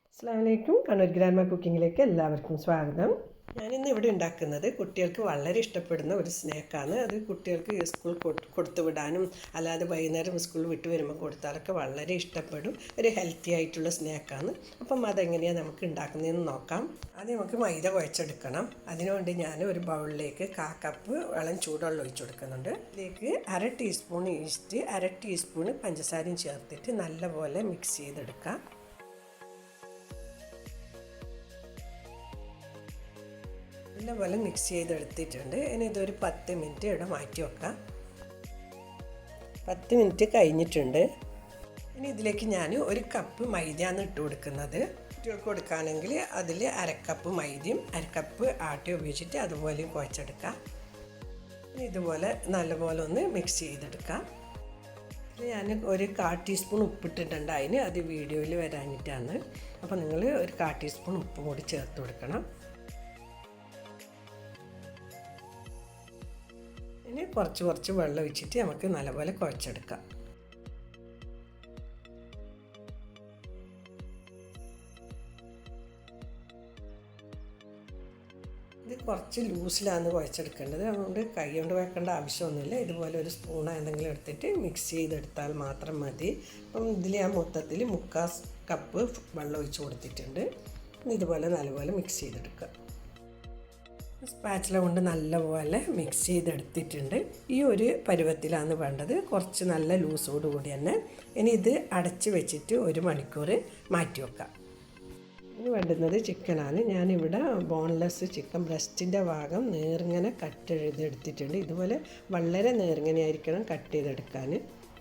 അസ്സലാമു അലൈക്കും. കണ്ണൂർ ഗ്രാൻഡ്മ കുക്കിങ്ങിലേക്ക് എല്ലാവർക്കും സ്വാഗതം. ഞാനിന്ന് ഇവിടെ ഉണ്ടാക്കുന്നത് കുട്ടികൾക്ക് വളരെ ഇഷ്ടപ്പെടുന്ന ഒരു സ്നാക്കാണ്. അത് കുട്ടികൾക്ക് സ്കൂൾ കൊടുത്തു വിടാനും അല്ലാതെ വൈകുന്നേരം സ്കൂളിൽ വിട്ട് വരുമ്പോൾ കൊടുത്താലൊക്കെ വളരെ ഇഷ്ടപ്പെടും ഒരു ഹെൽത്തി ആയിട്ടുള്ള സ്നാക്കാണ്. അപ്പം അതെങ്ങനെയാണ് നമുക്ക് ഉണ്ടാക്കുന്നതെന്ന് നോക്കാം. ആദ്യം നമുക്ക് മൈദ കുഴച്ചെടുക്കണം. അതിനുവേണ്ടി ഞാൻ ഒരു ബൗളിലേക്ക് 1/4 കപ്പ് വെള്ളം ചൂടുവെള്ളം ഒഴിച്ചു കൊടുക്കുന്നുണ്ട്. ഇതിലേക്ക് 1/2 ടീസ്പൂൺ ഈസ്റ്റ്, 1/2 ടീസ്പൂൺ പഞ്ചസാരയും ചേർത്തിട്ട് നല്ലപോലെ മിക്സ് ചെയ്തെടുക്കാം. നല്ലപോലെ മിക്സ് ചെയ്തെടുത്തിട്ടുണ്ട്. ഇനി ഇതൊരു 10 മിനിറ്റ് ഇവിടെ മാറ്റി വെക്കാം. 10 മിനിറ്റ് കഴിഞ്ഞിട്ടുണ്ട്. ഇനി ഇതിലേക്ക് ഞാൻ 1 കപ്പ് മൈദയാണ് ഇട്ട് കൊടുക്കുന്നത്. കുട്ടികൾക്ക് കൊടുക്കുകയാണെങ്കിൽ അതിൽ 1/2 കപ്പ് മൈദയും 1/2 കപ്പ് ആട്ട ഉപയോഗിച്ചിട്ട് അതുപോലെ കുഴച്ചെടുക്കാം. ഇനി ഇതുപോലെ നല്ലപോലെ ഒന്ന് മിക്സ് ചെയ്തെടുക്കാം. ഞാൻ ഒരു 1/4 ടീസ്പൂൺ ഉപ്പിട്ടിട്ടുണ്ട്. അത് വീഡിയോയിൽ വരാനിട്ടാണ്. അപ്പോൾ നിങ്ങൾ ഒരു 1/4 ടീസ്പൂൺ ഉപ്പും കൂടി ചേർത്ത് കൊടുക്കണം. ഇനി കുറച്ച് വെള്ളം ഒഴിച്ചിട്ട് നമുക്ക് നല്ലപോലെ കുഴച്ചെടുക്കാം. ഇത് കുറച്ച് ലൂസിലാണ് കുഴച്ചെടുക്കേണ്ടത്. അതുകൊണ്ട് കൈ കൊണ്ട് വെക്കേണ്ട ആവശ്യമൊന്നുമില്ല. ഇതുപോലെ ഒരു സ്പൂൺ എന്തെങ്കിലും എടുത്തിട്ട് മിക്സ് ചെയ്തെടുത്താൽ മാത്രം മതി. അപ്പം ഇതിൽ ഞാൻ മൊത്തത്തിൽ 1/4 കപ്പ് വെള്ളം ഒഴിച്ച് കൊടുത്തിട്ടുണ്ട്. ഇതുപോലെ നല്ലപോലെ മിക്സ് ചെയ്തെടുക്കുക. സ്പാച്ചില കൊണ്ട് നല്ലപോലെ മിക്സ് ചെയ്തെടുത്തിട്ടുണ്ട്. ഈ ഒരു പരുവത്തിലാണ് വേണ്ടത്. കുറച്ച് നല്ല ലൂസോട് കൂടി തന്നെ. ഇനി ഇത് അടച്ച് വെച്ചിട്ട് 1 മണിക്കൂർ മാറ്റി വെക്കാം. ഇനി വേണ്ടുന്നത് ചിക്കനാണ്. ഞാനിവിടെ ബോൺലെസ് ചിക്കൻ ബ്രസ്റ്റിൻ്റെ ഭാഗം നേർങ്ങനെ കട്ട് ചെയ്തെടുത്തിട്ടുണ്ട്. ഇതുപോലെ വളരെ നേർങ്ങനെയായിരിക്കണം കട്ട് ചെയ്തെടുക്കാൻ.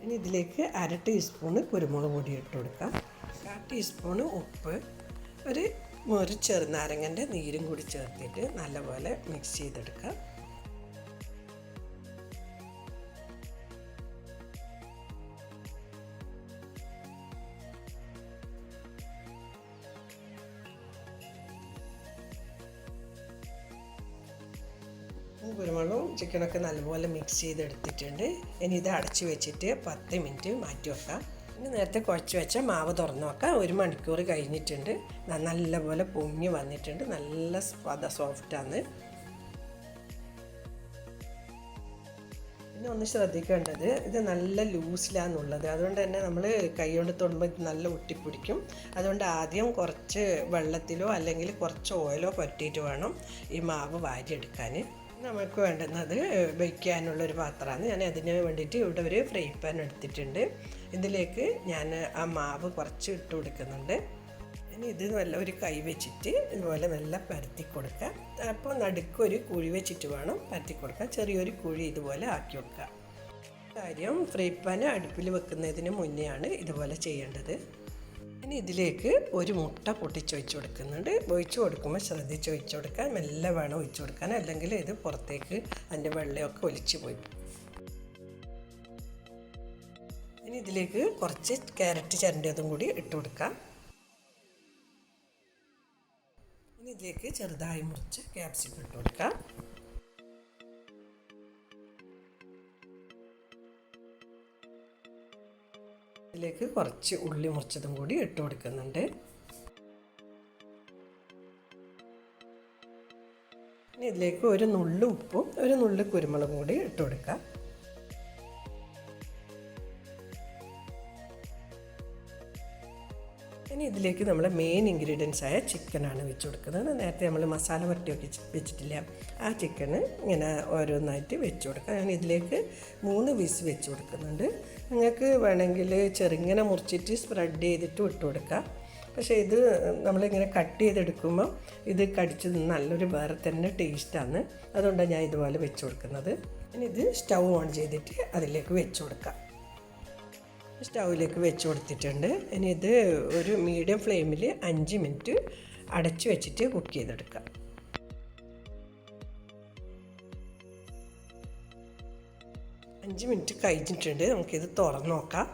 ഇനി ഇതിലേക്ക് 1/2 ടീസ്പൂൺ കുരുമുളക് പൊടി ഇട്ട് കൊടുക്കാം. 1/4 ടീസ്പൂൺ ഉപ്പ്, ഒരു ചെറുനാരങ്ങൻ്റെ നീരും കൂടി ചേർത്തിട്ട് നല്ലപോലെ മിക്സ് ചെയ്തെടുക്കാം. കുരുമുളകും ചിക്കനൊക്കെ നല്ലപോലെ മിക്സ് ചെയ്തെടുത്തിട്ടുണ്ട്. ഇനി ഇത് അടച്ച് വെച്ചിട്ട് 10 മിനിറ്റ് മാറ്റി വെക്കാം. ഇനി നേരത്തെ കുഴച്ച് വെച്ച മാവ് തുറന്ന് വെക്കാം. 1 മണിക്കൂർ കഴിഞ്ഞിട്ടുണ്ട്. നല്ലപോലെ പൊങ്ങി വന്നിട്ടുണ്ട്. നല്ല സോഫ്റ്റാണ്. പിന്നെ ഒന്ന് ശ്രദ്ധിക്കേണ്ടത്, ഇത് നല്ല ലൂസിലാണെന്നുള്ളത്. അതുകൊണ്ട് തന്നെ നമ്മൾ കൈ കൊണ്ട് തൊടുമ്പോൾ ഇത് നല്ല ഒട്ടിപ്പിടിക്കും. അതുകൊണ്ട് ആദ്യം കുറച്ച് വെള്ളത്തിലോ അല്ലെങ്കിൽ കുറച്ച് ഓയിലോ പറ്റിയിട്ട് വേണം ഈ മാവ് വാരിയെടുക്കാൻ. നമുക്ക് വേണ്ടുന്നത് വയ്ക്കാനുള്ളൊരു പാത്രമാണ്. ഞാൻ അതിന് വേണ്ടിയിട്ട് ഇവിടെ ഒരു ഫ്രൈ പാൻ എടുത്തിട്ടുണ്ട്. ഇതിലേക്ക് ഞാൻ ആ മാവ് കുറച്ച് ഇട്ട് കൊടുക്കുന്നുണ്ട്. ഇനി ഇത് നല്ല ഒരു കൈ വെച്ചിട്ട് ഇതുപോലെ നല്ല പരത്തി കൊടുക്കുക. അപ്പോൾ നടുക്കൊരു കുഴി വെച്ചിട്ട് വേണം പരത്തി കൊടുക്കാൻ. ചെറിയൊരു കുഴി ഇതുപോലെ ആക്കി വെക്കുക. കാര്യം ഫ്രൈ പാൻ അടുപ്പിൽ വെക്കുന്നതിന് മുന്നെയാണ് ഇതുപോലെ ചെയ്യേണ്ടത്. ഇനി ഇതിലേക്ക് 1 മുട്ട പൊട്ടിച്ചൊഴിച്ച് കൊടുക്കുന്നുണ്ട്. ഒഴിച്ച് കൊടുക്കുമ്പോൾ ശ്രദ്ധിച്ച് ഒഴിച്ച് കൊടുക്കാൻ. മെല്ലെ വേണം ഒഴിച്ച് കൊടുക്കാൻ, അല്ലെങ്കിൽ ഇത് പുറത്തേക്ക് അതിൻ്റെ വെള്ളമൊക്കെ ഒലിച്ച് പോയി. ഇനി ഇതിലേക്ക് കുറച്ച് ക്യാരറ്റ് ചിരണ്ടിയതും കൂടി ഇട്ട് കൊടുക്കാം. ഇനി ഇതിലേക്ക് ചെറുതായി മുറിച്ച് ക്യാപ്സിക്കം ഇട്ട് കൊടുക്കാം. ഇതിലേക്ക് കുറച്ച് ഉള്ളി മുറിച്ചതും കൂടി ഇട്ട് കൊടുക്കുന്നുണ്ട്. ഇനി ഇതിലേക്ക് 1 നുള്ളു ഉപ്പും 1 നുള്ളു കുരുമുളകും കൂടി ഇട്ട് കൊടുക്കാം. ഇനി ഇതിലേക്ക് നമ്മൾ മെയിൻ ഇൻഗ്രീഡിയൻസ് ആയ ചിക്കനാണ് വെച്ച് കൊടുക്കുന്നത്. നേരത്തെ നമ്മൾ മസാല വരട്ടിയൊക്കെ വെച്ചിട്ടില്ല, ആ ചിക്കന് ഇങ്ങനെ ഓരോന്നായിട്ട് വെച്ച് കൊടുക്കാം. ഞാൻ ഇതിലേക്ക് 3 പീസ് വെച്ച് കൊടുക്കുന്നുണ്ട്. നിങ്ങൾക്ക് വേണമെങ്കിൽ ചെറുങ്ങനെ മുറിച്ചിട്ട് സ്പ്രെഡ് ചെയ്തിട്ട് ഇട്ട് കൊടുക്കാം. പക്ഷേ ഇത് നമ്മളിങ്ങനെ കട്ട് ചെയ്തെടുക്കുമ്പോൾ ഇത് കടിച്ച് നല്ലൊരു വേറെ തന്നെ ടേസ്റ്റാണ്. അതുകൊണ്ടാണ് ഞാൻ ഇതുപോലെ വെച്ച് കൊടുക്കുന്നത്. ഇനി ഇത് സ്റ്റൗ ഓൺ ചെയ്തിട്ട് അതിലേക്ക് വെച്ച് കൊടുക്കാം. സ്റ്റൗവിലേക്ക് വെച്ച് കൊടുത്തിട്ടുണ്ട്. ഇനി ഇത് ഒരു മീഡിയം ഫ്ലെയിമിൽ 5 മിനിറ്റ് അടച്ച് വെച്ചിട്ട് കുക്ക് ചെയ്തെടുക്കാം. 5 മിനിറ്റ് കഴിഞ്ഞിട്ടുണ്ട്. നമുക്കിത് തുറന്ന് നോക്കാം.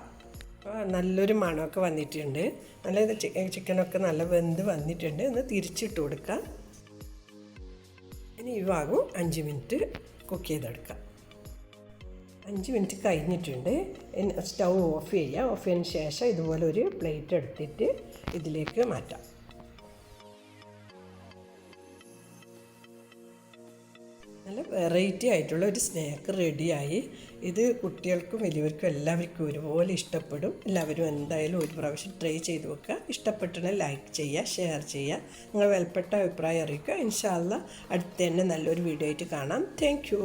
നല്ലൊരു മണമൊക്കെ വന്നിട്ടുണ്ട്. നല്ല ചിക്കനൊക്കെ നല്ല വെന്ത് വന്നിട്ടുണ്ട്. ഒന്ന് തിരിച്ചിട്ട് കൊടുക്കാം. ഇനി ഈ ഭാഗം 5 മിനിറ്റ് കുക്ക് ചെയ്തെടുക്കാം. 5 മിനിറ്റ് കഴിഞ്ഞിട്ടുണ്ട്. സ്റ്റൗ ഓഫ് ചെയ്യുക. ഓഫ് ചെയ്തതിന് ശേഷം ഇതുപോലെ ഒരു പ്ലേറ്റ് എടുത്തിട്ട് ഇതിലേക്ക് മാറ്റാം. നല്ല വെറൈറ്റി ആയിട്ടുള്ള ഒരു സ്നാക്ക് റെഡിയായി. ഇത് കുട്ടികൾക്കും വലിയവർക്കും എല്ലാവർക്കും ഒരുപോലെ ഇഷ്ടപ്പെടും. എല്ലാവരും എന്തായാലും ഒരു പ്രാവശ്യം ട്രൈ ചെയ്ത് വെക്കുക. ഇഷ്ടപ്പെട്ടാൽ ലൈക്ക് ചെയ്യുക, ഷെയർ ചെയ്യുക, നിങ്ങൾ വിലപ്പെട്ട അഭിപ്രായം അറിയിക്കുക. ഇൻഷാ അല്ലാഹ് അടുത്ത് തന്നെ നല്ലൊരു വീഡിയോ ആയിട്ട് കാണാം. Thank you.